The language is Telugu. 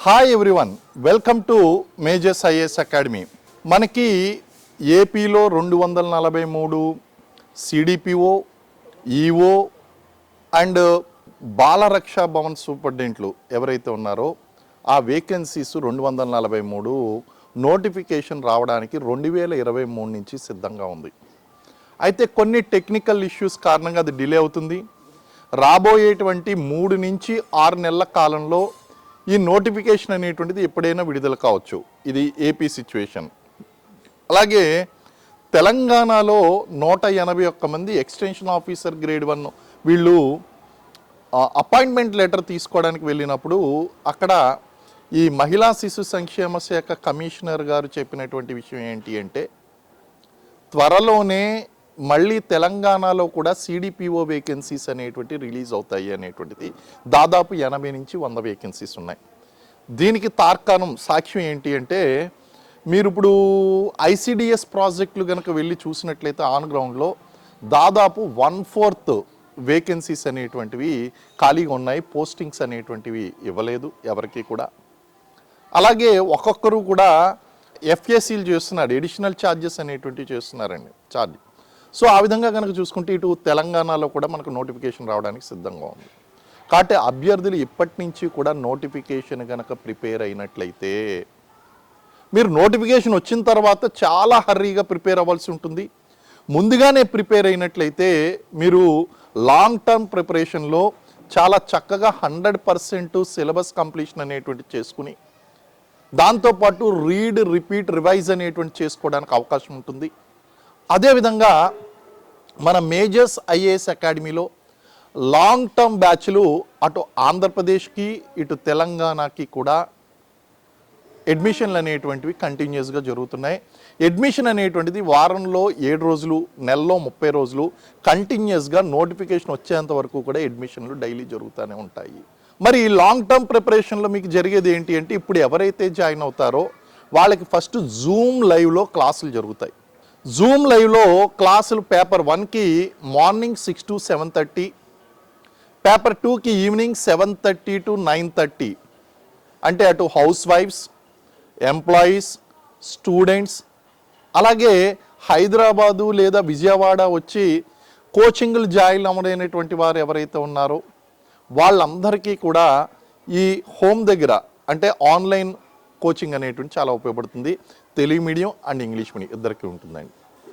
Hi everyone, welcome to Majors IAS academy. మనకి ఏపీలో 243 CDPO, EO and Balaraksha Bhavan సూపరింటెండెంట్లు ఎవరైతే ఉన్నారో ఆ వేకెన్సీస్ 243 నోటిఫికేషన్ రావడానికి 2023 నుంచి సిద్ధంగా ఉంది. అయితే కొన్ని టెక్నికల్ ఇష్యూస్ కారణంగా అది డిలే అవుతుంది. రాబోయేటువంటి 3 నుంచి 6 నెలల కాలంలో ఈ నోటిఫికేషన్ అనేటువంటిది ఎప్పుడైనా విడుదల కావచ్చు. ఇది ఏపీ సిచ్యువేషన్. అలాగే తెలంగాణలో 181 మంది ఎక్స్టెన్షన్ ఆఫీసర్ గ్రేడ్ 1 వీళ్ళు అపాయింట్మెంట్ లెటర్ తీసుకోవడానికి వెళ్ళినప్పుడు అక్కడ ఈ మహిళా శిశు సంక్షేమ శాఖ కమిషనర్ గారు చెప్పినటువంటి విషయం ఏంటి అంటే, త్వరలోనే మళ్ళీ తెలంగాణలో కూడా సిడిపిఓ వేకెన్సీస్ అనేటువంటి రిలీజ్ అవుతాయి అనేటువంటిది. దాదాపు 80 నుంచి 100 వేకెన్సీస్ ఉన్నాయి. దీనికి తార్కాణం సాక్ష్యం ఏంటి అంటే, మీరు ఇప్పుడు ఐసిడిఎస్ ప్రాజెక్టులు కనుక వెళ్ళి చూసినట్లయితే ఆన్ గ్రౌండ్లో దాదాపు 1/4 వేకెన్సీస్ అనేటువంటివి ఖాళీగా ఉన్నాయి. పోస్టింగ్స్ అనేటువంటివి ఇవ్వలేదు ఎవరికి కూడా. అలాగే ఒక్కొక్కరు కూడా ఎఫ్ఏసీలు చేస్తున్నారు, ఎడిషనల్ ఛార్జెస్ అనేటువంటివి చేస్తున్నారండి ఛార్జ్. సో ఆ విధంగా కనుక చూసుకుంటే ఇటు తెలంగాణలో కూడా మనకు నోటిఫికేషన్ రావడానికి సిద్ధంగా ఉంది. కాబట్టి అభ్యర్థులు ఇప్పటి నుంచి కూడా నోటిఫికేషన్ కనుక ప్రిపేర్ అయినట్లయితే, మీరు నోటిఫికేషన్ వచ్చిన తర్వాత చాలా హర్రీగా ప్రిపేర్ అవ్వాల్సి ఉంటుంది. ముందుగానే ప్రిపేర్ అయినట్లయితే మీరు లాంగ్ టర్మ్ ప్రిపరేషన్లో చాలా చక్కగా 100% సిలబస్ కంప్లీషన్ అనేటువంటి చేసుకుని దాంతోపాటు రీడ్, రిపీట్, రివైజ్ అనేటువంటి చేసుకోవడానికి అవకాశం ఉంటుంది. అదేవిధంగా మన మేజర్స్ ఐఏఎస్ అకాడమీలో లాంగ్ టర్మ్ బ్యాచ్లు అటు ఆంధ్రప్రదేశ్కి ఇటు తెలంగాణకి కూడా అడ్మిషన్లు అనేటువంటివి కంటిన్యూస్గా జరుగుతున్నాయి. అడ్మిషన్ అనేటువంటిది వారంలో 7 రోజులు, నెలలో 30 రోజులు కంటిన్యూస్గా నోటిఫికేషన్ వచ్చేంత వరకు కూడా అడ్మిషన్లు డైలీ జరుగుతూనే ఉంటాయి. మరి ఈ లాంగ్ టర్మ్ ప్రిపరేషన్లో మీకు జరిగేది ఏంటి అంటే, ఇప్పుడు ఎవరైతే జాయిన్ అవుతారో వాళ్ళకి ఫస్ట్ జూమ్ లైవ్లో క్లాసులు జరుగుతాయి. జూమ్ లైవ్లో క్లాసులు పేపర్ 1కి మార్నింగ్ 6 to 7:30, పేపర్ 2కి ఈవినింగ్ 7:30 to 9:30. అంటే అటు హౌస్ వైఫ్స్, ఎంప్లాయీస్, స్టూడెంట్స్, అలాగే హైదరాబాదు లేదా విజయవాడ వచ్చి కోచింగ్లు జాయిన్ అవ్వలేనటువంటి వారు ఎవరైతే ఉన్నారో వాళ్ళందరికీ కూడా ఈ హోమ్ దగ్గర అంటే ఆన్లైన్ కోచింగ్ అనేటువంటి చాలా ఉపయోగపడుతుంది. Telugu medium and English medium ఇద్దరికీ ఉంటుందండి.